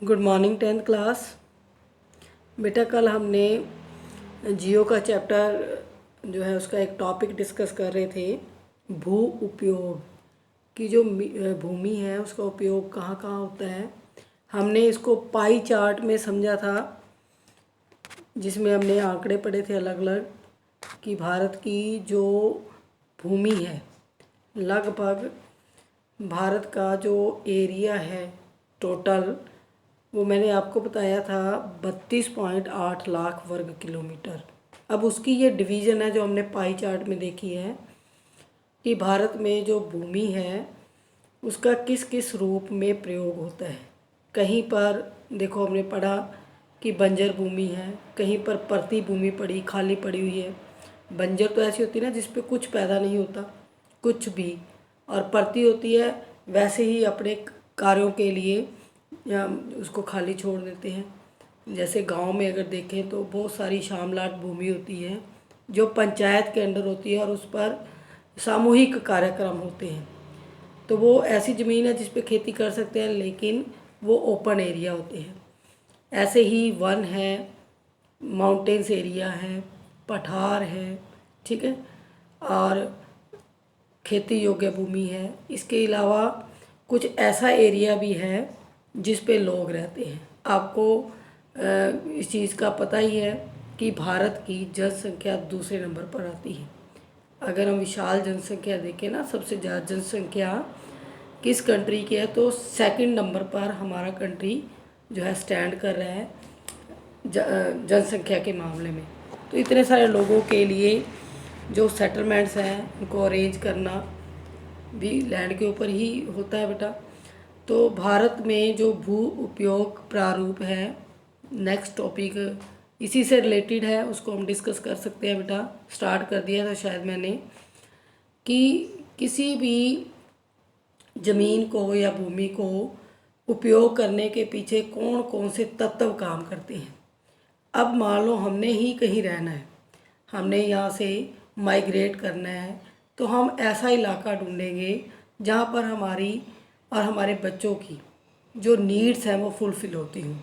Good morning 10th class. बेटा कल हमने जियो का चैप्टर जो है उसका एक टॉपिक डिस्कस कर रहे थे। भू उपयोग की जो भूमि है उसका उपयोग कहाँ कहाँ होता है। हमने इसको पाई चार्ट में समझा था, जिसमें हमने आंकड़े पढ़े थे अलग अलग कि भारत की जो भूमि है, लगभग भारत का जो एरिया है टोटल, वो मैंने आपको बताया था 32.8 लाख वर्ग किलोमीटर। अब उसकी ये डिवीज़न है जो हमने पाई चार्ट में देखी है कि भारत में जो भूमि है उसका किस किस रूप में प्रयोग होता है। कहीं पर देखो हमने पढ़ा कि बंजर भूमि है, कहीं पर परती भूमि पड़ी खाली पड़ी हुई है। बंजर तो ऐसी होती है ना जिस पे कुछ पैदा नहीं होता कुछ भी, और परती होती है वैसे ही अपने कार्यों के लिए या उसको खाली छोड़ देते हैं। जैसे गांव में अगर देखें तो बहुत सारी शामलाट भूमि होती है जो पंचायत के अंडर होती है और उस पर सामूहिक कार्यक्रम होते हैं। तो वो ऐसी ज़मीन है जिस पे खेती कर सकते हैं, लेकिन वो ओपन एरिया होते हैं। ऐसे ही वन है, माउंटेन्स एरिया है, पठार है, ठीक है, और खेती योग्य भूमि है। इसके अलावा कुछ ऐसा एरिया भी है जिस पे लोग रहते हैं। आपको इस चीज़ का पता ही है कि भारत की जनसंख्या दूसरे नंबर पर आती है। अगर हम विशाल जनसंख्या देखें ना, सबसे ज़्यादा जनसंख्या किस कंट्री की है, तो सेकंड नंबर पर हमारा कंट्री जो है स्टैंड कर रहा है जनसंख्या के मामले में। तो इतने सारे लोगों के लिए जो सेटलमेंट्स हैं उनको अरेंज करना भी लैंड के ऊपर ही होता है बेटा। तो भारत में जो भू उपयोग प्रारूप है, नेक्स्ट टॉपिक इसी से रिलेटेड है, उसको हम डिस्कस कर सकते हैं बेटा। स्टार्ट कर दिया था शायद मैंने कि किसी भी ज़मीन को या भूमि को उपयोग करने के पीछे कौन कौन से तत्व काम करते हैं। अब मान लो हमने ही कहीं रहना है, हमने यहाँ से माइग्रेट करना है, तो हम ऐसा इलाका ढूंढेंगे जहाँ पर हमारी और हमारे बच्चों की जो नीड्स हैं वो फुलफ़िल होती हूँ।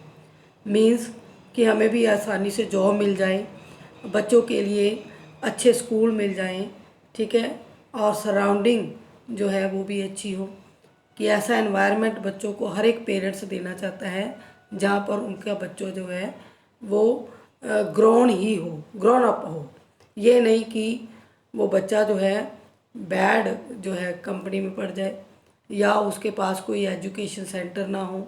मीन्स कि हमें भी आसानी से जॉब मिल जाए, बच्चों के लिए अच्छे स्कूल मिल जाएं, ठीक है, और सराउंडिंग जो है वो भी अच्छी हो। कि ऐसा एनवायरनमेंट बच्चों को हर एक पेरेंट्स देना चाहता है जहाँ पर उनका बच्चों जो है वो ग्रोन ही हो, ग्रोन अप हो। ये नहीं कि वो बच्चा जो है बैड जो है कंपनी में पड़ जाए या उसके पास कोई एजुकेशन सेंटर ना हो,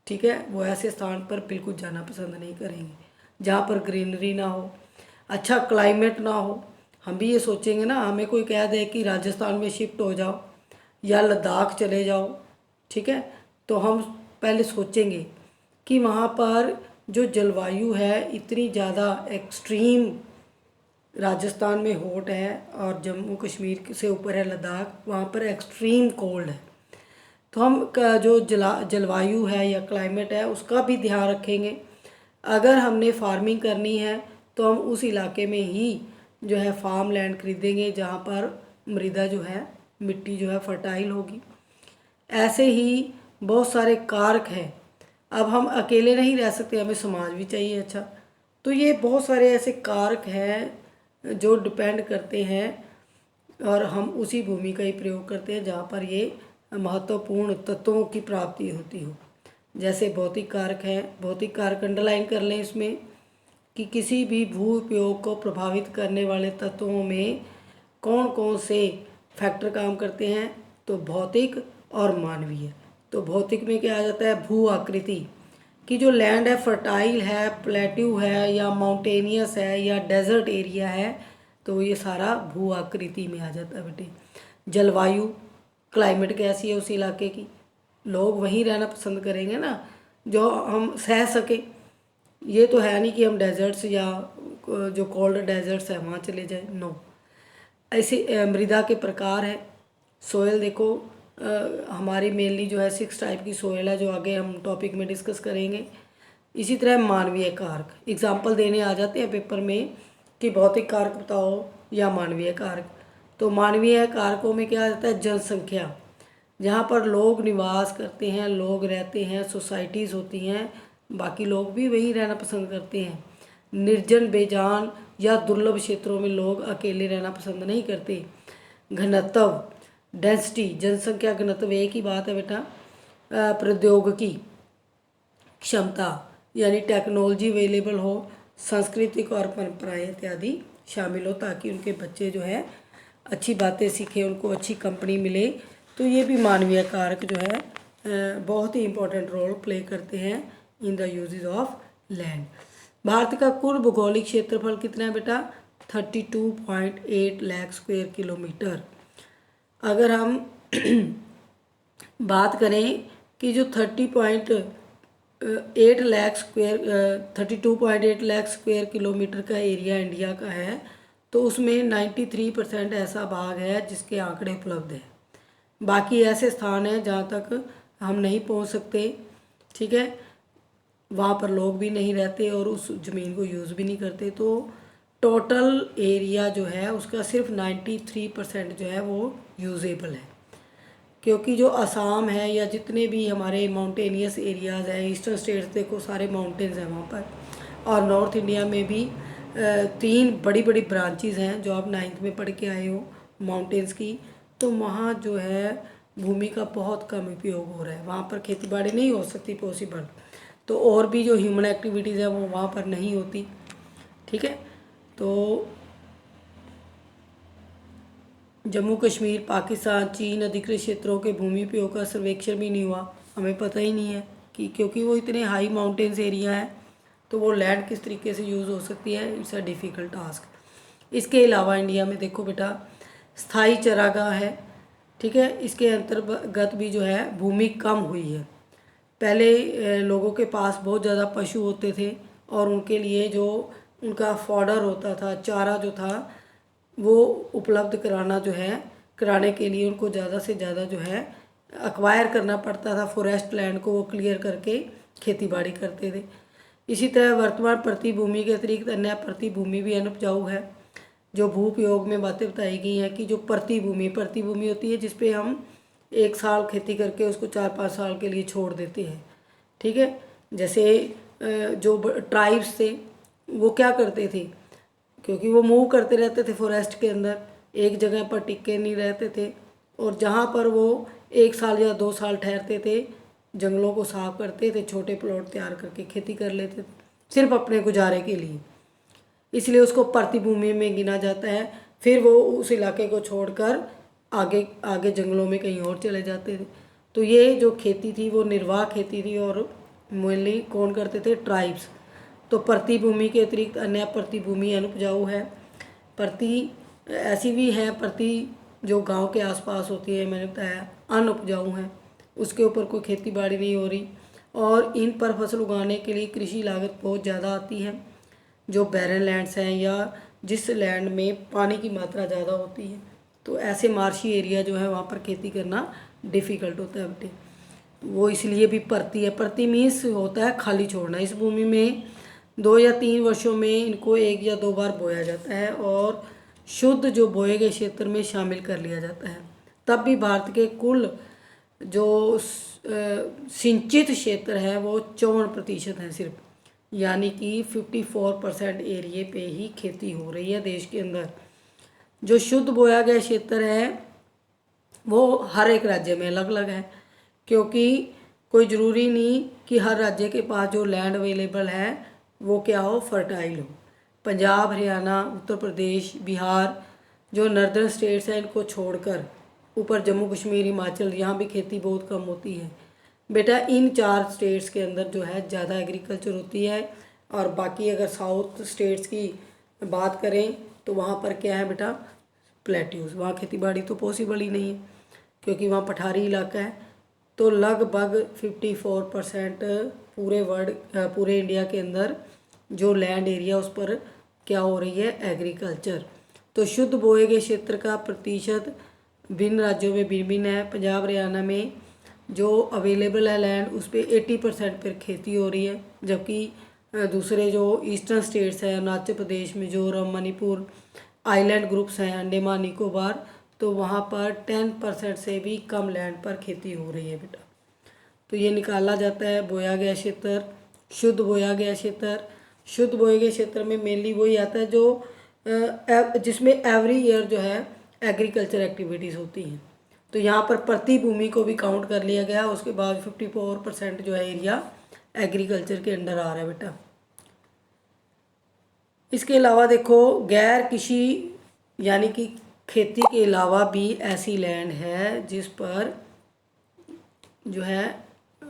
ठीक है। वो ऐसे स्थान पर बिल्कुल जाना पसंद नहीं करेंगे जहाँ पर ग्रीनरी ना हो, अच्छा क्लाइमेट ना हो। हम भी ये सोचेंगे ना, हमें कोई कह दे कि राजस्थान में शिफ्ट हो जाओ या लद्दाख चले जाओ, ठीक है, तो हम पहले सोचेंगे कि वहाँ पर जो जलवायु है इतनी ज़्यादा एक्सट्रीम, राजस्थान में हॉट है और जम्मू कश्मीर से ऊपर है लद्दाख, वहाँ पर एक्सट्रीम कोल्ड है। तो हम जो जलवायु है या क्लाइमेट है उसका भी ध्यान रखेंगे। अगर हमने फार्मिंग करनी है तो हम उस इलाके में ही जो है फार्म लैंड खरीदेंगे जहाँ पर मृदा जो है, मिट्टी जो है फर्टाइल होगी। ऐसे ही बहुत सारे कारक हैं। अब हम अकेले नहीं रह सकते, हमें समाज भी चाहिए अच्छा। तो ये बहुत सारे ऐसे कारक हैं जो डिपेंड करते हैं और हम उसी भूमि का ही प्रयोग करते हैं जहाँ पर ये महत्वपूर्ण तत्वों की प्राप्ति होती हो। जैसे भौतिक कारक हैं, भौतिक कारक अंडरलाइन कर लें इसमें कि किसी भी भू उपयोग को प्रभावित करने वाले तत्वों में कौन कौन से फैक्टर काम करते हैं, तो भौतिक और मानवीय। तो भौतिक में क्या आ जाता है, भू आकृति कि जो लैंड है फर्टाइल है, प्लेट्यू है या माउंटेनियस है या डेजर्ट एरिया है, तो ये सारा भू आकृति में आ जाता है बेटे। जलवायु, क्लाइमेट कैसी है उस इलाके की, लोग वहीं रहना पसंद करेंगे ना जो हम सह सके। ये तो है नहीं कि हम डेजर्ट्स या जो कोल्ड डेजर्ट्स है वहाँ चले जाएं, नो। ऐसे मृदा के प्रकार है, सोयल देखो हमारी मेनली जो है 6 टाइप की सोयल है जो आगे हम टॉपिक में डिस्कस करेंगे। इसी तरह मानवीय कारक एग्जाम्पल देने आ जाते हैं पेपर में कि भौतिक कारक बताओ या मानवीय कारक। तो मानवीय कारकों में क्या आ जाता है, जनसंख्या। जहाँ पर लोग निवास करते हैं, लोग रहते हैं, सोसाइटीज़ होती हैं, बाकी लोग भी वहीं रहना पसंद करते हैं। निर्जन, बेजान या दुर्लभ क्षेत्रों में लोग अकेले रहना पसंद नहीं करते। घनत्व, डेंसिटी, जनसंख्या घनत्व एक ही बात है बेटा। प्रौद्योगिकी, क्षमता यानी टेक्नोलॉजी अवेलेबल हो, सांस्कृतिक और परंपराएं इत्यादि शामिल हो, ताकि उनके बच्चे जो है अच्छी बातें सीखें, उनको अच्छी कंपनी मिले। तो ये भी मानवीय कारक जो है बहुत ही इम्पोर्टेंट रोल प्ले करते हैं in the usages of land. Bharat का कुल भौगोलिक क्षेत्रफल कितना है बेटा? 32.8 लाख स्क्वायर किलोमीटर। अगर हम बात करें कि जो 32.8 लाख स्क्वायर किलोमीटर का एरिया इंडिया का है, तो उसमें 93% ऐसा भाग है जिसके आंकड़े उपलब्ध हैं। बाकी ऐसे स्थान हैं जहाँ तक हम नहीं पहुँच सकते, ठीक है, वहाँ पर लोग भी नहीं रहते और उस ज़मीन को यूज़ भी नहीं करते। तो टोटल एरिया जो है उसका सिर्फ 93% जो है वो यूजेबल है, क्योंकि जो असम है या जितने भी हमारे माउंटेनियस एरियाज़ हैं, ईस्टर्न स्टेट्स देखो सारे माउंटेन्स हैं वहाँ पर, और नॉर्थ इंडिया में भी 3 बड़ी बड़ी ब्रांचेज़ हैं जो आप 9th में पढ़ के आए हो माउंटेन्स की। तो वहाँ जो है भूमि का बहुत कम उपयोग हो रहा है, वहाँ पर खेती बाड़ी नहीं हो सकती पॉसिबल। तो और भी जो ह्यूमन एक्टिविटीज़ है वो वहाँ पर नहीं होती, ठीक है। तो जम्मू कश्मीर, पाकिस्तान, चीन अधिकृत क्षेत्रों के भूमि उपयोग का सर्वेक्षण भी नहीं हुआ, हमें पता ही नहीं है कि, क्योंकि वो इतने हाई माउंटेन्स एरिया है, तो वो लैंड किस तरीके से यूज़ हो सकती है, इट्स अ डिफ़िकल्ट टास्क। इसके अलावा इंडिया में देखो बेटा स्थायी चरागाह है, ठीक है, इसके अंतर्गत भी जो है भूमि कम हुई है। पहले लोगों के पास बहुत ज़्यादा पशु होते थे और उनके लिए जो उनका फॉडर होता था, चारा जो था, वो उपलब्ध कराने के लिए उनको ज़्यादा से ज़्यादा जो है एक्वायर करना पड़ता था, फॉरेस्ट लैंड को वो क्लियर करके खेती बाड़ी करते थे। इसी तरह वर्तमान प्रतिभूमि के अतिरिक्त अन्य प्रतिभूमि भी अनुपजाऊ है। जो भू उपयोग में बातें बताई गई हैं कि जो प्रतिभूमि होती है जिसपे हम 1 साल खेती करके उसको 4-5 साल के लिए छोड़ देते हैं, ठीक है। जैसे जो ट्राइब्स थे वो क्या करते थे, क्योंकि वो मूव करते रहते थे फॉरेस्ट के अंदर, एक जगह पर टिके नहीं रहते थे, और जहाँ पर वो 1 साल या 2 साल ठहरते थे जंगलों को साफ करते थे, छोटे प्लॉट तैयार करके खेती कर लेते थे सिर्फ अपने गुजारे के लिए, इसलिए उसको प्रतिभूमि में गिना जाता है। फिर वो उस इलाके को छोड़कर आगे आगे जंगलों में कहीं और चले जाते थे। तो ये जो खेती थी वो निर्वाह खेती थी, और मेनली कौन करते थे? ट्राइब्स। तो प्रतिभूमि के अतिरिक्त अन्य प्रतिभूमि अनुपजाऊ है। प्रति ऐसी भी है प्रति जो गांव के आसपास होती है, मैंने बताया अनउपजाऊ है, उसके ऊपर कोई खेती बाड़ी नहीं हो रही, और इन पर फसल उगाने के लिए कृषि लागत बहुत ज़्यादा आती है। जो बैरन लैंड्स हैं या जिस लैंड में पानी की मात्रा ज़्यादा होती है, तो ऐसे मार्शी एरिया जो है वहाँ पर खेती करना डिफ़िकल्ट होता है बेटे। वो इसलिए भी परती है। परती मीन्स होता है खाली छोड़ना। इस भूमि में 2 या 3 वर्षों में इनको 1 या 2 बार बोया जाता है और शुद्ध जो बोए गए क्षेत्र में शामिल कर लिया जाता है। तब भी भारत के कुल जो सिंचित क्षेत्र है वो 54% है सिर्फ, यानी कि 54% एरिए पे ही खेती हो रही है देश के अंदर। जो शुद्ध बोया गया क्षेत्र है वो हर एक राज्य में अलग अलग है, क्योंकि कोई ज़रूरी नहीं कि हर राज्य के पास जो लैंड अवेलेबल है वो क्या हो, फर्टाइल हो। पंजाब, हरियाणा, उत्तर प्रदेश, बिहार, जो नॉर्दर्न स्टेट्स हैं इनको छोड़कर ऊपर जम्मू कश्मीर, हिमाचल, यहाँ भी खेती बहुत कम होती है बेटा। इन 4 स्टेट्स के अंदर जो है ज़्यादा एग्रीकल्चर होती है, और बाकी अगर साउथ स्टेट्स की बात करें तो वहाँ पर क्या है बेटा, प्लेट्यूज, वहाँ खेती बाड़ी तो पॉसिबल ही नहीं है क्योंकि वहाँ पठारी इलाका है। तो लगभग 54% पूरे इंडिया के अंदर जो लैंड एरिया उस पर क्या हो रही है, एग्रीकल्चर। तो शुद्ध बोए गए क्षेत्र का प्रतिशत भिन्न राज्यों में भिन्न भिन्न है। पंजाब, हरियाणा में जो अवेलेबल है लैंड उस पर 80% पर खेती हो रही है, जबकि दूसरे जो ईस्टर्न स्टेट्स हैं, अरुणाचल प्रदेश, मिजोरम, मणिपुर, आइलैंड ग्रुप्स हैं, अंडमान निकोबार, तो वहाँ पर 10% से भी कम लैंड पर खेती हो रही है बेटा। तो ये निकाला जाता है बोया गया क्षेत्र, शुद्ध बोया गया क्षेत्र। शुद्ध बोए गए क्षेत्र में मेनली वही आता है जो जिसमें एवरी ईयर जो है एग्रीकल्चर एक्टिविटीज़ होती हैं। तो यहाँ पर प्रति भूमि को भी काउंट कर लिया गया। उसके बाद 54% जो है एरिया एग्रीकल्चर के अंडर आ रहा है बेटा। इसके अलावा देखो गैर कृषि यानी कि खेती के अलावा भी ऐसी लैंड है जिस पर जो है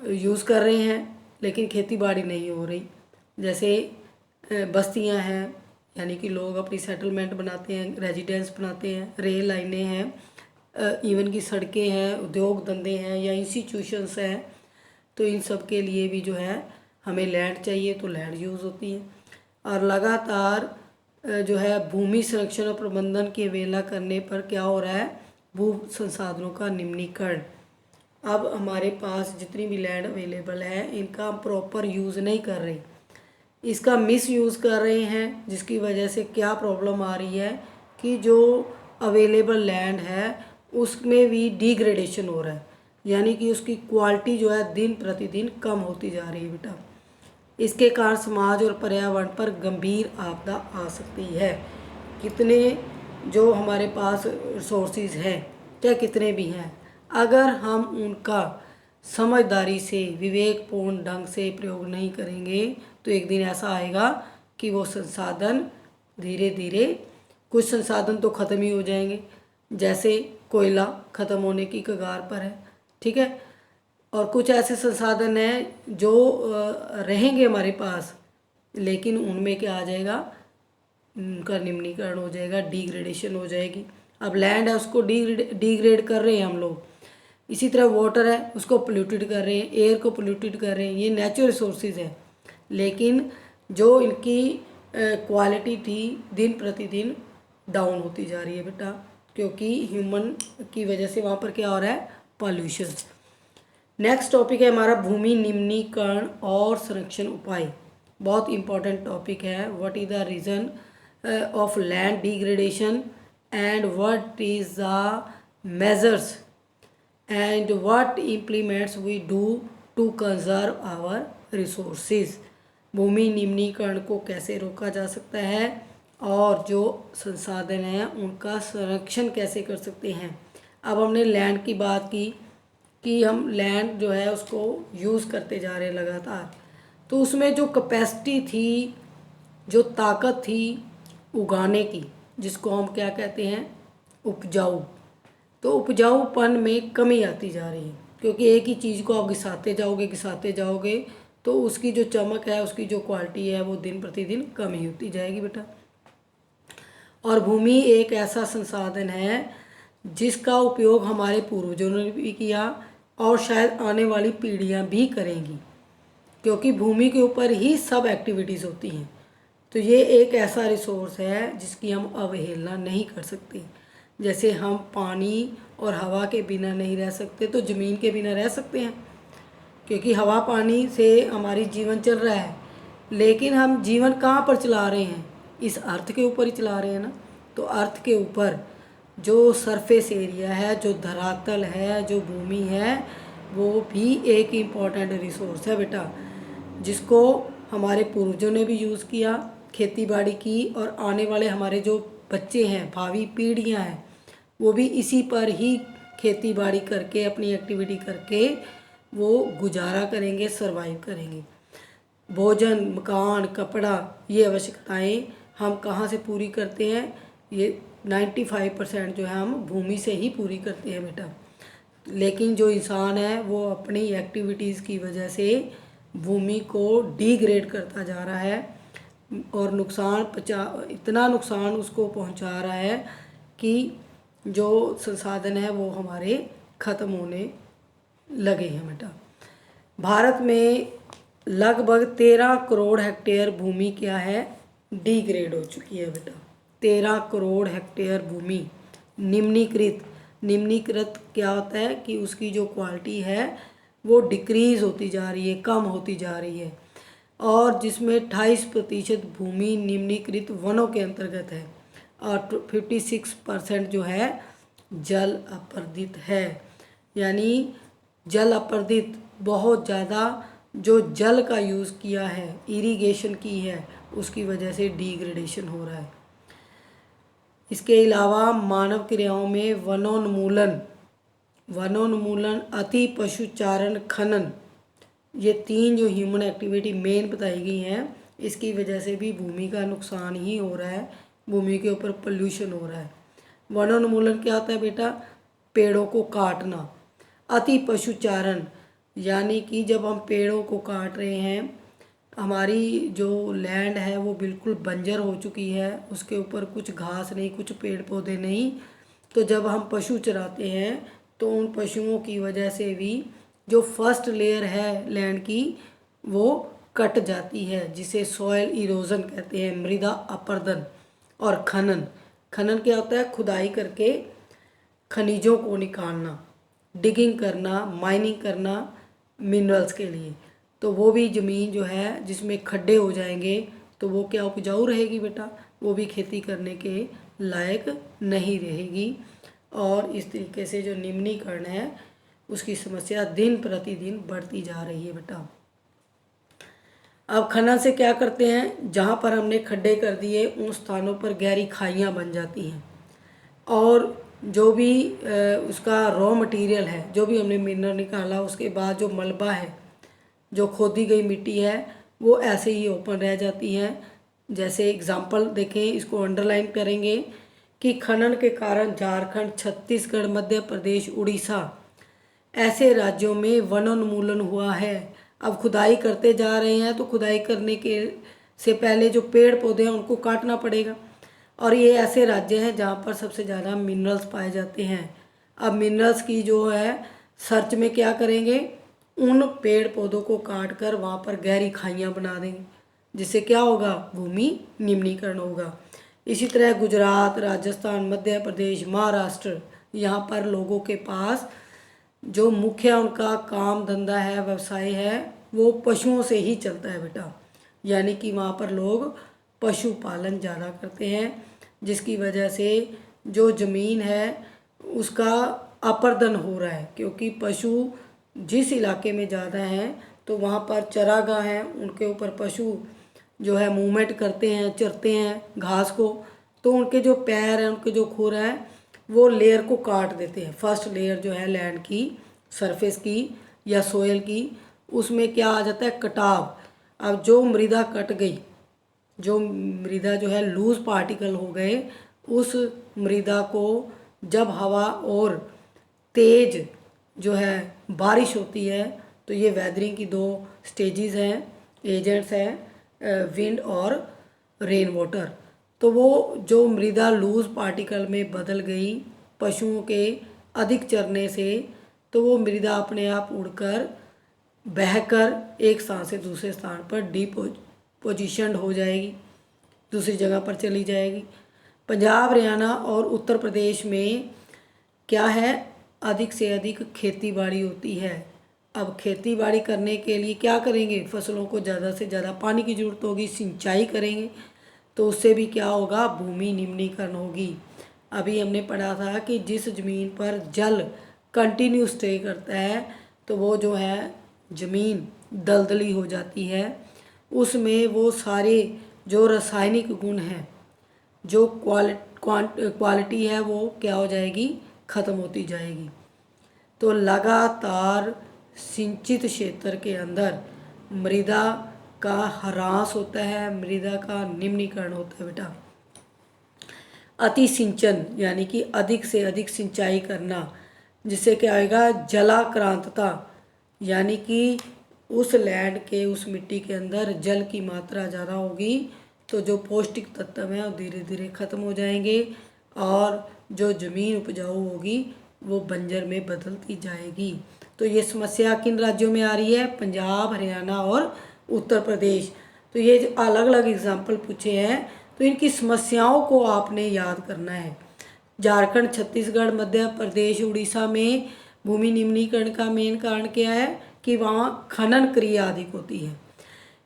यूज़ कर रहे हैं लेकिन खेती बाड़ी नहीं हो रही। जैसे बस्तियां हैं यानी कि लोग अपनी सेटलमेंट बनाते हैं, रेजिडेंस बनाते हैं, रेल लाइनें हैं, इवन की सड़कें हैं, उद्योग धंधे हैं या इंस्टीट्यूशंस हैं। तो इन सब के लिए भी जो है हमें लैंड चाहिए, तो लैंड यूज़ होती है। और लगातार जो है भूमि संरक्षण और प्रबंधन की अवहेलना करने पर क्या हो रहा है, भू संसाधनों का निम्नीकरण। अब हमारे पास जितनी भी लैंड अवेलेबल है इनका हम प्रॉपर यूज़ नहीं कर रहे, इसका मिस यूज़ कर रहे हैं, जिसकी वजह से क्या प्रॉब्लम आ रही है कि जो अवेलेबल लैंड है उसमें भी डिग्रेडेशन हो रहा है, यानी कि उसकी क्वालिटी जो है दिन प्रतिदिन कम होती जा रही है बेटा। इसके कारण समाज और पर्यावरण पर गंभीर आपदा आ सकती है। कितने जो हमारे पास रिसोर्सेज हैं, चाहे कितने भी हैं, अगर हम उनका समझदारी से विवेकपूर्ण ढंग से प्रयोग नहीं करेंगे तो एक दिन ऐसा आएगा कि वो संसाधन धीरे धीरे, कुछ संसाधन तो ख़त्म ही हो जाएंगे, जैसे कोयला ख़त्म होने की कगार पर है, ठीक है। और कुछ ऐसे संसाधन हैं जो रहेंगे हमारे पास, लेकिन उनमें क्या आ जाएगा, उनका निम्नीकरण हो जाएगा, डिग्रेडेशन हो जाएगी। अब लैंड है उसको डिग्रेड कर रहे हैं हम लोग, इसी तरह वाटर है उसको पोल्यूटेड कर रहे हैं, एयर को पोल्यूटेड कर रहे हैं। ये नेचुरल रिसोर्सेज हैं, लेकिन जो इनकी क्वालिटी थी दिन प्रतिदिन डाउन होती जा रही है बेटा, क्योंकि ह्यूमन की वजह से वहाँ पर क्या हो रहा है, पॉल्यूशन। नेक्स्ट टॉपिक है हमारा भूमि निम्नीकरण और संरक्षण उपाय। बहुत इंपॉर्टेंट टॉपिक है। What is the reason of land degradation and what is the measures and what implements we do to conserve our resources. भूमि निम्नीकरण को कैसे रोका जा सकता है और जो संसाधन हैं उनका संरक्षण कैसे कर सकते हैं। अब हमने लैंड की बात की कि हम लैंड जो है उसको यूज़ करते जा रहे हैं लगातार, तो उसमें जो कैपेसिटी थी, जो ताकत थी उगाने की, जिसको हम क्या कहते हैं, उपजाऊ, तो उपजाऊपन में कमी आती जा रही है, क्योंकि एक ही चीज़ को आप घिसाते जाओगे तो उसकी जो चमक है, उसकी जो क्वालिटी है वो दिन प्रतिदिन कम ही होती जाएगी बेटा। और भूमि एक ऐसा संसाधन है जिसका उपयोग हमारे पूर्वजों ने भी किया और शायद आने वाली पीढ़ियां भी करेंगी, क्योंकि भूमि के ऊपर ही सब एक्टिविटीज़ होती हैं। तो ये एक ऐसा रिसोर्स है जिसकी हम अवहेलना नहीं कर सकते। जैसे हम पानी और हवा के बिना नहीं रह सकते, तो ज़मीन के बिना रह सकते हैं, क्योंकि हवा पानी से हमारी जीवन चल रहा है। लेकिन हम जीवन कहाँ पर चला रहे हैं, इस अर्थ के ऊपर ही चला रहे हैं ना। तो अर्थ के ऊपर जो सरफेस एरिया है, जो धरातल है, जो भूमि है, वो भी एक इम्पॉर्टेंट रिसोर्स है बेटा, जिसको हमारे पूर्वजों ने भी यूज़ किया, खेती बाड़ी की, और आने वाले हमारे जो बच्चे हैं, भावी पीढ़ियां हैं, वो भी इसी पर ही खेती बाड़ी करके, अपनी एक्टिविटी करके वो गुजारा करेंगे, सरवाइव करेंगे। भोजन, मकान, कपड़ा, ये आवश्यकताएं हम कहाँ से पूरी करते हैं, ये 95% जो है हम भूमि से ही पूरी करते हैं बेटा। लेकिन जो इंसान है वो अपनी एक्टिविटीज़ की वजह से भूमि को डिग्रेड करता जा रहा है और इतना नुकसान उसको पहुंचा रहा है कि जो संसाधन है वो हमारे ख़त्म होने लगे हैं बेटा। भारत में लगभग 13 करोड़ हेक्टेयर भूमि क्या है, डिग्रेड हो चुकी है बेटा। 13 करोड़ हेक्टेयर भूमि निम्नीकृत क्या होता है कि उसकी जो क्वालिटी है वो डिक्रीज़ होती जा रही है, कम होती जा रही है, और जिसमें 28% भूमि निम्नीकृत वनों के अंतर्गत है और 56% जो है जल अपर्दित है। यानी जल अपर्दित बहुत ज़्यादा जो जल का यूज़ किया है, इरिगेशन की है, उसकी वजह से डिग्रेडेशन हो रहा है। इसके अलावा मानव क्रियाओं में वनोन्मूलन, अति पशुचारण, खनन, ये 3 जो ह्यूमन एक्टिविटी मेन बताई गई हैं, इसकी वजह से भी भूमि का नुकसान ही हो रहा है, भूमि के ऊपर पोल्यूशन हो रहा है। वनोन्मूलन क्या होता है बेटा? पेड़ों को काटना। अति पशुचारण यानी कि जब हम पेड़ों को काट रहे हैं, हमारी जो लैंड है वो बिल्कुल बंजर हो चुकी है, उसके ऊपर कुछ घास नहीं, कुछ पेड़ पौधे नहीं। तो जब हम पशु चराते हैं तो उन पशुओं की वजह से भी जो फर्स्ट लेयर है लैंड की वो कट जाती है, जिसे सॉयल इरोजन कहते हैं, मृदा अपरदन। और खनन क्या होता है? खुदाई करके खनिजों को निकालना, डिगिंग करना, माइनिंग करना मिनरल्स के लिए। तो वो भी ज़मीन जो है जिसमें खड्डे हो जाएंगे तो वो क्या उपजाऊ रहेगी बेटा? वो भी खेती करने के लायक नहीं रहेगी। और इस तरीके से जो निम्नीकरण है उसकी समस्या दिन प्रतिदिन बढ़ती जा रही है बेटा। अब खनन से क्या करते हैं? जहाँ पर हमने खड्डे कर दिए उन स्थानों पर गहरी खाइयाँ बन जाती हैं, और जो भी उसका रॉ मटेरियल है, जो भी हमने मिनरल निकाला, उसके बाद जो मलबा है, जो खोदी गई मिट्टी है, वो ऐसे ही ओपन रह जाती है। जैसे एग्जांपल देखें, इसको अंडरलाइन करेंगे कि खनन के कारण झारखंड, छत्तीसगढ़, मध्य प्रदेश, उड़ीसा ऐसे राज्यों में वनोन्मूलन हुआ है। अब खुदाई करते जा रहे हैं तो खुदाई करने के से पहले जो पेड़ पौधे हैं उनको काटना पड़ेगा, और ये ऐसे राज्य हैं जहाँ पर सबसे ज़्यादा मिनरल्स पाए जाते हैं। अब मिनरल्स की जो है सर्च में क्या करेंगे? उन पेड़ पौधों को काट कर वहाँ पर गहरी खाइयाँ बना देंगे, जिससे क्या होगा? भूमि निम्नीकरण होगा। इसी तरह गुजरात, राजस्थान, मध्य प्रदेश, महाराष्ट्र, यहाँ पर लोगों के पास जो मुख्य उनका काम धंधा है, व्यवसाय है, वो पशुओं से ही चलता है बेटा। यानी कि वहाँ पर लोग पशुपालन ज़्यादा करते हैं, जिसकी वजह से जो ज़मीन है उसका अपरदन हो रहा है, क्योंकि पशु जिस इलाके में ज़्यादा हैं तो वहाँ पर चरागाह हैं, उनके ऊपर पशु जो है मूवमेंट करते हैं, चरते हैं घास को, तो उनके जो पैर हैं, उनके जो खुर हैं, वो लेयर को काट देते हैं। फर्स्ट लेयर जो है लैंड की, सरफेस की या सोयल की, उसमें क्या आ जाता है? कटाव। अब जो मृदा कट गई, जो मृदा जो है लूज पार्टिकल हो गए, उस मृदा को जब हवा और तेज जो है बारिश होती है, तो ये वेदरिंग की 2 स्टेजेस हैं, एजेंट्स हैं, विंड और रेन वाटर। तो वो जो मृदा लूज पार्टिकल में बदल गई पशुओं के अधिक चरने से, तो वो मृदा अपने आप उड़कर बहकर एक स्थान से दूसरे स्थान पर पोजीशनड हो जाएगी, दूसरी जगह पर चली जाएगी। पंजाब, हरियाणा और उत्तर प्रदेश में क्या है? अधिक से अधिक खेती बाड़ी होती है। अब खेती बाड़ी करने के लिए क्या करेंगे? फसलों को ज़्यादा से ज़्यादा पानी की ज़रूरत होगी, सिंचाई करेंगे, तो उससे भी क्या होगा? भूमि निम्नीकरण होगी। अभी हमने पढ़ा था कि जिस ज़मीन पर जल कंटिन्यू स्टे करता है तो वो जो है ज़मीन दलदली हो जाती है, उसमें वो सारे जो रासायनिक गुण हैं, जो क्वालिटी है, वो क्या हो जाएगी? ख़त्म होती जाएगी। तो लगातार सिंचित क्षेत्र के अंदर मृदा का ह्रास होता है, मृदा का निम्नीकरण होता है बेटा। अति सिंचन यानी कि अधिक से अधिक सिंचाई करना, जिससे क्या आएगा? जलाक्रांतता, यानी कि उस लैंड के, उस मिट्टी के अंदर जल की मात्रा ज़्यादा होगी, तो जो पौष्टिक तत्व हैं वो धीरे धीरे ख़त्म हो जाएंगे, और जो ज़मीन उपजाऊ होगी वो बंजर में बदलती जाएगी। तो ये समस्या किन राज्यों में आ रही है? पंजाब, हरियाणा और उत्तर प्रदेश। तो ये जो अलग अलग एग्जाम्पल पूछे हैं, तो इनकी समस्याओं को आपने याद करना है। झारखंड, छत्तीसगढ़, मध्य प्रदेश, उड़ीसा में भूमि निम्नीकरण का मेन कारण क्या है? कि वहाँ खनन क्रिया अधिक होती है।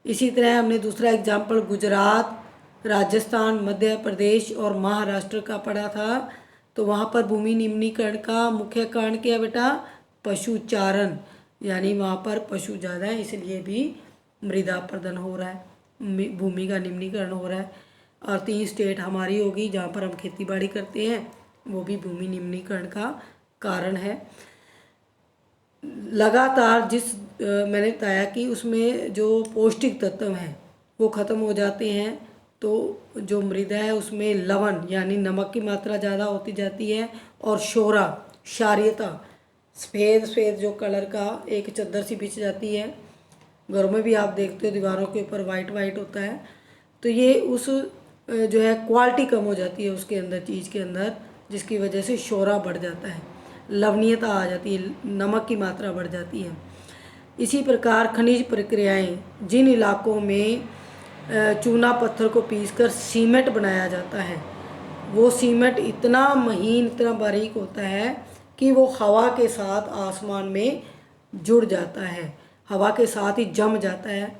इसी तरह हमने दूसरा एग्जाम्पल गुजरात, राजस्थान, मध्य प्रदेश और महाराष्ट्र का पढ़ा था। तो वहाँ पर भूमि निम्नीकरण का मुख्य कारण क्या है बेटा? पशुचारण, यानी वहाँ पर पशु ज़्यादा है इसलिए भी मृदा अपरदन हो रहा है, भूमि का निम्नीकरण हो रहा है। और 3 स्टेट हमारी होगी जहाँ पर हम खेती बाड़ी करते हैं, वो भी भूमि निम्नीकरण का कारण है। लगातार मैंने बताया कि उसमें जो पौष्टिक तत्व हैं वो ख़त्म हो जाते हैं, तो जो मृदा है उसमें लवण यानी नमक की मात्रा ज़्यादा होती जाती है, और शोरा क्षारीयता, सफ़ेद सफ़ेद जो कलर का एक चद्दर सी बिछ जाती है, घरों में भी आप देखते हो दीवारों के ऊपर वाइट वाइट होता है, तो ये उस जो है क्वालिटी कम हो जाती है उसके अंदर, चीज़ के अंदर, जिसकी वजह से शोरा बढ़ जाता है, लवणीयता आ जाती है, नमक की मात्रा बढ़ जाती है। इसी प्रकार खनिज प्रक्रियाएं, जिन इलाकों में चूना पत्थर को पीसकर सीमेंट बनाया जाता है, वो सीमेंट इतना महीन, इतना बारीक होता है कि वो हवा के साथ आसमान में जुड़ जाता है, हवा के साथ ही जम जाता है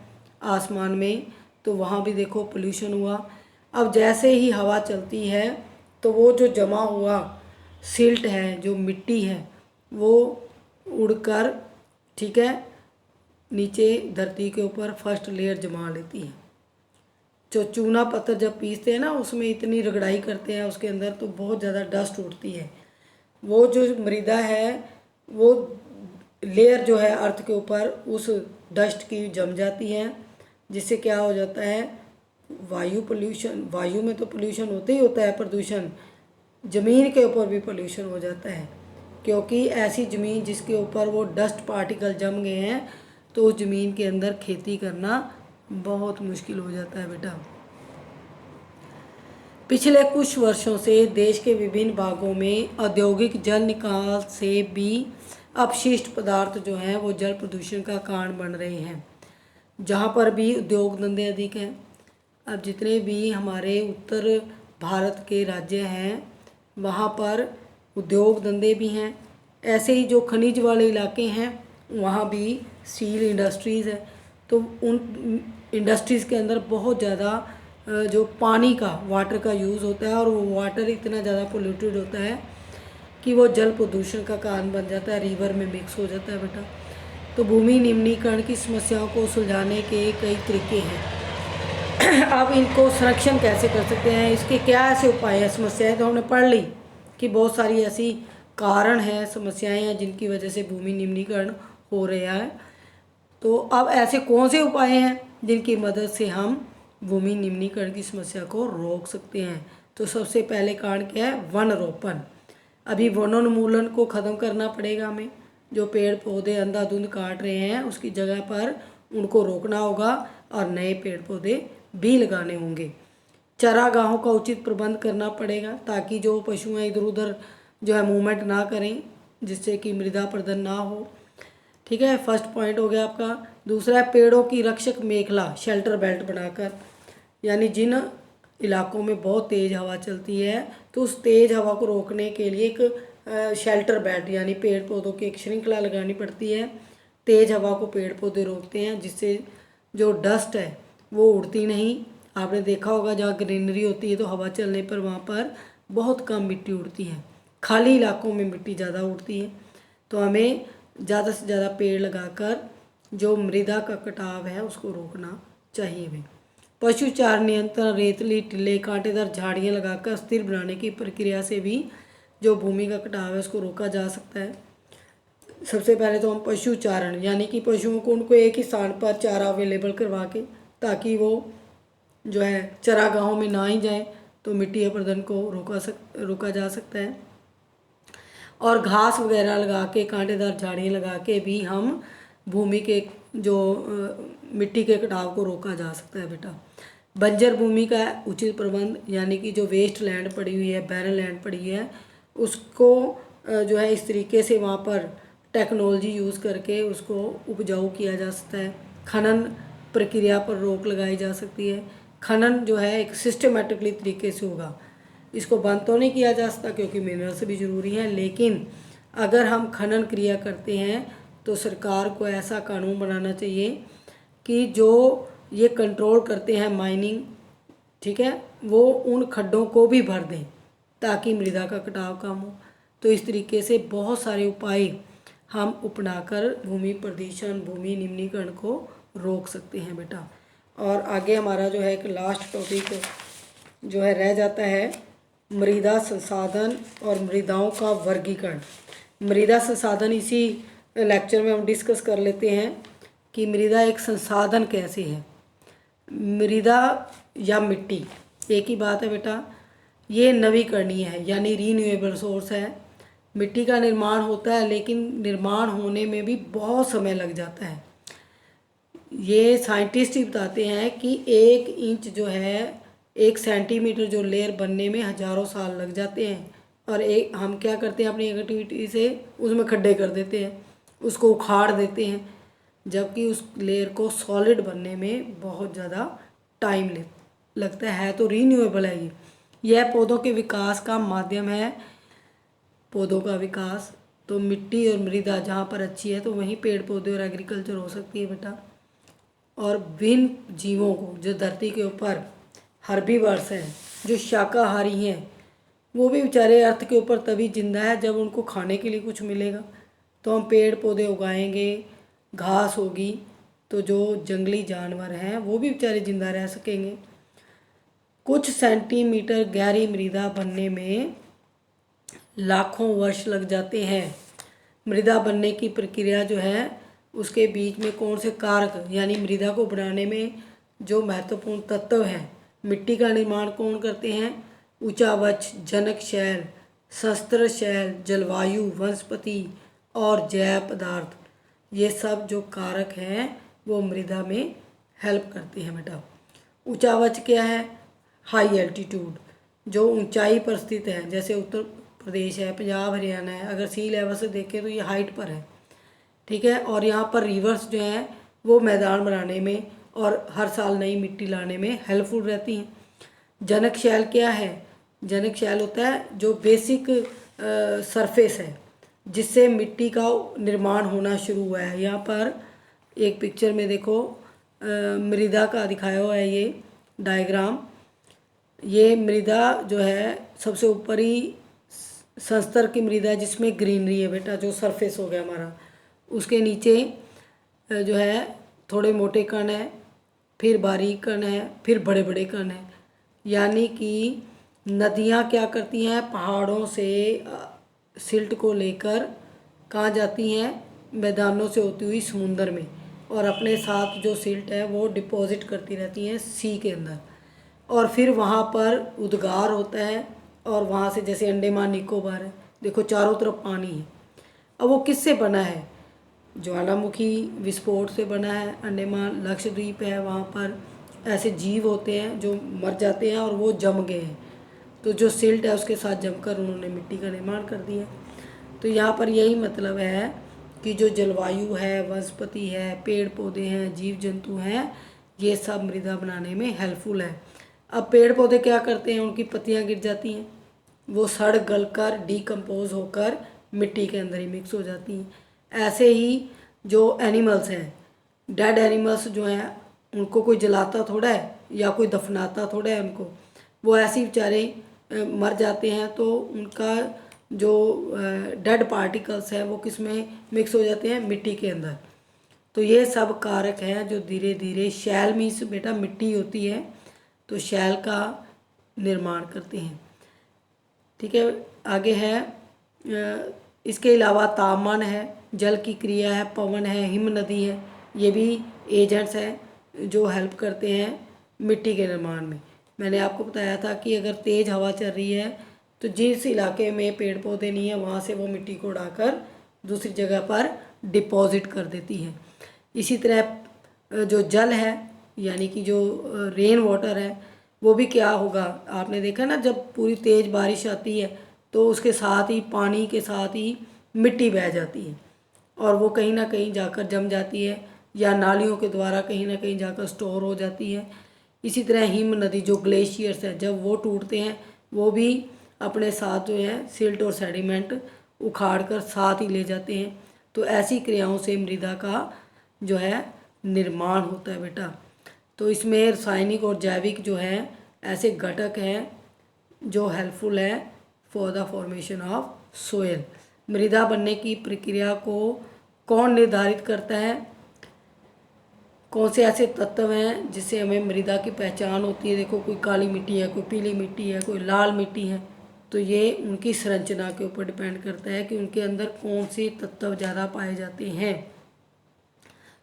आसमान में, तो वहाँ भी देखो पोल्यूशन हुआ। अब जैसे ही हवा चलती है तो वो जो जमा हुआ सिल्ट है, जो मिट्टी है, वो उड़कर, ठीक है, नीचे धरती के ऊपर फर्स्ट लेयर जमा लेती है। जो चूना पत्थर जब पीसते हैं ना, उसमें इतनी रगड़ाई करते हैं उसके अंदर, तो बहुत ज़्यादा डस्ट उठती है। वो जो मृदा है वो लेयर जो है अर्थ के ऊपर उस डस्ट की जम जाती है, जिससे क्या हो जाता है, वायु पोल्यूशन, वायु में तो पोल्यूशन होता ही होता है, प्रदूषण, ज़मीन के ऊपर भी पोल्यूशन हो जाता है, क्योंकि ऐसी ज़मीन जिसके ऊपर वो डस्ट पार्टिकल जम गए हैं, तो उस ज़मीन के अंदर खेती करना बहुत मुश्किल हो जाता है बेटा। पिछले कुछ वर्षों से देश के विभिन्न भागों में औद्योगिक जल निकास से भी अपशिष्ट पदार्थ जो हैं वो जल प्रदूषण का कारण बन रहे हैं। जहाँ पर भी उद्योग धंधे अधिक हैं, अब जितने भी हमारे उत्तर भारत के राज्य हैं वहाँ पर उद्योग धंधे भी हैं। ऐसे ही जो खनिज वाले इलाके हैं वहाँ भी स्टील इंडस्ट्रीज़ है, तो उन इंडस्ट्रीज़ के अंदर बहुत ज़्यादा जो पानी का, वाटर का यूज़ होता है, और वो वाटर इतना ज़्यादा पोल्यूटेड होता है कि वो जल प्रदूषण का कारण बन जाता है, रिवर में मिक्स हो जाता है बेटा। तो भूमि निम्नीकरण की समस्याओं को सुलझाने के कई तरीके हैं। अब इनको संरक्षण कैसे कर सकते हैं, इसके क्या ऐसे उपाय हैं? समस्याएं तो हमने पढ़ ली कि बहुत सारी ऐसी कारण हैं, समस्याएं हैं जिनकी वजह से भूमि निम्नीकरण हो रहा है। तो अब ऐसे कौन से उपाय हैं जिनकी मदद से हम भूमि निम्नीकरण की समस्या को रोक सकते हैं? तो सबसे पहले कारण क्या है? वन रोपण। अभी वनोन्मूलन को ख़त्म करना पड़ेगा हमें। जो पेड़ पौधे अंधाधुंध काट रहे हैं उसकी जगह पर उनको रोकना होगा और नए पेड़ पौधे भी लगाने होंगे। चारागाहों का उचित प्रबंध करना पड़ेगा ताकि जो पशु हैं इधर उधर जो है मूवमेंट ना करें, जिससे कि मृदा अपरदन ना हो। ठीक है, फर्स्ट पॉइंट हो गया आपका। दूसरा है पेड़ों की रक्षक मेखला, शेल्टर बेल्ट बनाकर, यानी जिन इलाकों में बहुत तेज़ हवा चलती है तो उस तेज़ हवा को रोकने के लिए एक शेल्टर बेल्ट यानी पेड़ पौधों की एक श्रृंखला लगानी पड़ती है। तेज़ हवा को पेड़ पौधे रोकते हैं, जिससे जो डस्ट है वो उड़ती नहीं। आपने देखा होगा जहाँ ग्रीनरी होती है तो हवा चलने पर वहाँ पर बहुत कम मिट्टी उड़ती है, खाली इलाकों में मिट्टी ज़्यादा उड़ती है। तो हमें ज़्यादा से ज़्यादा पेड़ लगाकर जो मृदा का कटाव है उसको रोकना चाहिए भी। पशुचार नियंत्रण, रेतली टीले कांटेदार झाड़ियाँ लगाकर स्थिर बनाने की प्रक्रिया से भी जो भूमि का कटाव है उसको रोका जा सकता है। सबसे पहले तो हम पशुचारण यानी कि पशुओं को उनको एक ही स्थान पर चारा अवेलेबल करवा के, ताकि वो जो है चरागाहों में ना ही जाए, तो मिट्टी अपरदन को रोका जा सकता है। और घास वगैरह लगा के, कांटेदार झाड़ियाँ लगा के भी हम भूमि के जो मिट्टी के कटाव को रोका जा सकता है बेटा। बंजर भूमि का उचित प्रबंध यानी कि जो वेस्ट लैंड पड़ी हुई है, बैरन लैंड पड़ी है, उसको जो है इस तरीके से वहाँ पर टेक्नोलॉजी यूज़ करके उसको उपजाऊ किया जा सकता है। खनन प्रक्रिया पर रोक लगाई जा सकती है। खनन जो है एक सिस्टमेटिकली तरीके से होगा, इसको बंद तो नहीं किया जा सकता क्योंकि मिनरल्स भी ज़रूरी हैं, लेकिन अगर हम खनन क्रिया करते हैं तो सरकार को ऐसा कानून बनाना चाहिए कि जो ये कंट्रोल करते हैं माइनिंग, ठीक है, वो उन खड्डों को भी भर दें ताकि मृदा का कटाव कम हो। तो इस तरीके से बहुत सारे उपाय हम अपनाकर भूमि प्रदूषण, भूमि निम्नीकरण को रोक सकते हैं बेटा। और आगे हमारा जो है एक लास्ट टॉपिक जो है रह जाता है मृदा संसाधन और मृदाओं का वर्गीकरण। मृदा संसाधन इसी लेक्चर में हम डिस्कस कर लेते हैं कि मृदा एक संसाधन कैसे है। मृदा या मिट्टी एक ही बात है बेटा, ये नवीकरणीय है यानी रीन्यूएबल सोर्स है। मिट्टी का निर्माण होता है लेकिन निर्माण होने में भी बहुत समय लग जाता है। ये साइंटिस्ट ही बताते हैं कि 1 इंच जो है 1 सेंटीमीटर जो लेयर बनने में हज़ारों साल लग जाते हैं। और हम क्या करते हैं अपनी एक्टिविटी से उसमें खड्डे कर देते हैं, उसको उखाड़ देते हैं, जबकि उस लेयर को सॉलिड बनने में बहुत ज़्यादा टाइम लगता है। तो रीन्यूएबल है ये। यह पौधों के विकास का माध्यम है, पौधों का विकास। तो मिट्टी और मृदा जहाँ पर अच्छी है तो वहीं पेड़ पौधे और एग्रीकल्चर हो सकती है बेटा। और विभिन्न जीवों को जो धरती के ऊपर हर्बीवर्स हैं, जो शाकाहारी हैं, वो भी बेचारे अर्थ के ऊपर तभी जिंदा है जब उनको खाने के लिए कुछ मिलेगा। तो हम पेड़ पौधे उगाएंगे, घास होगी, तो जो जंगली जानवर हैं वो भी बेचारे जिंदा रह सकेंगे। कुछ सेंटीमीटर गहरी मृदा बनने में लाखों वर्ष लग जाते हैं। मृदा बनने की प्रक्रिया जो है उसके बीच में कौन से कारक यानी मृदा को बनाने में जो महत्वपूर्ण तत्व हैं, मिट्टी का निर्माण कौन करते हैं? उचावच, जनक शैल, शस्त्र शैल, जलवायु, वनस्पति और जैव पदार्थ, ये सब जो कारक हैं वो मृदा में हेल्प करते हैं बेटा। उचावच क्या है? हाई एल्टीट्यूड, जो ऊंचाई पर स्थित है, जैसे उत्तर प्रदेश है, पंजाब, हरियाणा है। अगर सी लेवल से देखें तो ये हाइट पर है, ठीक है। और यहाँ पर रिवर्स जो हैं वो मैदान बनाने में और हर साल नई मिट्टी लाने में हेल्पफुल रहती हैं। जनक शैल क्या है? जनक शैल होता है जो बेसिक सरफेस है जिससे मिट्टी का निर्माण होना शुरू हुआ है। यहाँ पर एक पिक्चर में देखो मृदा का दिखाया हुआ है ये डायग्राम। ये मृदा जो है सबसे ऊपरी संस्तर की मृदा जिसमें ग्रीनरी है बेटा, जो सरफेस हो गया हमारा। उसके नीचे जो है थोड़े मोटे कण है, फिर बारीक कण है, फिर बड़े बड़े कण हैं। यानी कि नदियाँ क्या करती हैं, पहाड़ों से सिल्ट को लेकर कहाँ जाती हैं? मैदानों से होती हुई समुंदर में, और अपने साथ जो सिल्ट है वो डिपॉजिट करती रहती हैं सी के अंदर। और फिर वहाँ पर उद्गार होता है और वहाँ से जैसे अंडमान निकोबार है, देखो चारों तरफ पानी है। अब वो किससे बना है? ज्वालामुखी विस्फोट से बना है। अंडमान लक्षद्वीप है, वहाँ पर ऐसे जीव होते हैं जो मर जाते हैं और वो जम गए हैं, तो जो सिल्ट है उसके साथ जमकर उन्होंने मिट्टी का निर्माण कर दिया। तो यहाँ पर यही मतलब है कि जो जलवायु है, वनस्पति है, पेड़ पौधे हैं, जीव जंतु हैं, ये सब मृदा बनाने में हेल्पफुल है। अब पेड़ पौधे क्या करते हैं? उनकी पत्तियाँ गिर जाती हैं, वो सड़ गल कर डिकम्पोज होकर मिट्टी के अंदर ही मिक्स हो जाती हैं। ऐसे ही जो एनिमल्स हैं, डेड एनिमल्स जो हैं, उनको कोई जलाता थोड़ा है या कोई दफनाता थोड़ा है उनको, वो ऐसे ही बेचारे मर जाते हैं। तो उनका जो डेड पार्टिकल्स हैं वो किस में मिक्स हो जाते हैं? मिट्टी के अंदर। तो ये सब कारक हैं जो धीरे धीरे शैल मीन्स बेटा मिट्टी होती है, तो शैल का निर्माण करते हैं, ठीक है। आगे है इसके अलावा तापमान है, जल की क्रिया है, पवन है, हिम नदी है, ये भी एजेंट्स हैं जो हेल्प करते हैं मिट्टी के निर्माण में। मैंने आपको बताया था कि अगर तेज़ हवा चल रही है तो जिस इलाके में पेड़ पौधे नहीं है वहाँ से वो मिट्टी को उड़ाकर दूसरी जगह पर डिपॉजिट कर देती है। इसी तरह जो जल है यानी कि जो रेन वाटर है वो भी क्या होगा, आपने देखा ना, जब पूरी तेज़ बारिश आती है तो उसके साथ ही पानी के साथ ही मिट्टी बह जाती है और वो कहीं ना कहीं जाकर जम जाती है या नालियों के द्वारा कहीं ना कहीं जाकर स्टोर हो जाती है। इसी तरह हिम नदी जो ग्लेशियर्स हैं जब वो टूटते हैं वो भी अपने साथ जो है सिल्ट और सेडिमेंट उखाड़ कर साथ ही ले जाते हैं। तो ऐसी क्रियाओं से मृदा का जो है निर्माण होता है बेटा। तो इसमें रासायनिक और जैविक जो है ऐसे घटक हैं जो हेल्पफुल है for the formation of soil. मृदा बनने की प्रक्रिया को कौन निर्धारित करता है? कौन से ऐसे तत्व हैं जिससे हमें मृदा की पहचान होती है? देखो, कोई काली मिट्टी है, कोई पीली मिट्टी है, कोई लाल मिट्टी है, तो ये उनकी संरचना के ऊपर डिपेंड करता है कि उनके अंदर कौन से तत्व ज़्यादा पाए जाते हैं।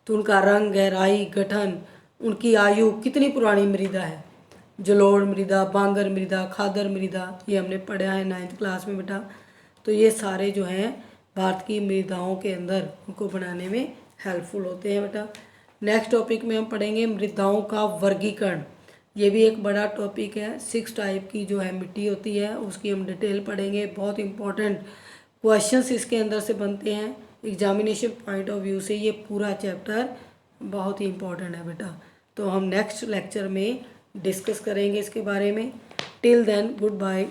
तो उनका रंग, गहराई, गठन, उनकी आयु, कितनी पुरानी मृदा है, जलोढ़ मृदा, बांगर मृदा, खादर मृदा, ये हमने पढ़ा है 9th क्लास में बेटा। तो ये सारे जो हैं भारत की मृदाओं के अंदर उनको बनाने में हेल्पफुल होते हैं बेटा। नेक्स्ट टॉपिक में हम पढ़ेंगे मृदाओं का वर्गीकरण। ये भी एक बड़ा टॉपिक है। 6 टाइप की जो है मिट्टी होती है उसकी हम डिटेल पढ़ेंगे। बहुत इंपॉर्टेंट क्वेश्चंस इसके अंदर से बनते हैं। एग्जामिनेशन पॉइंट ऑफ व्यू से ये पूरा चैप्टर बहुत ही इंपॉर्टेंट है बेटा। तो हम नेक्स्ट लेक्चर में डिस्कस करेंगे इसके बारे में। Till then, good bye.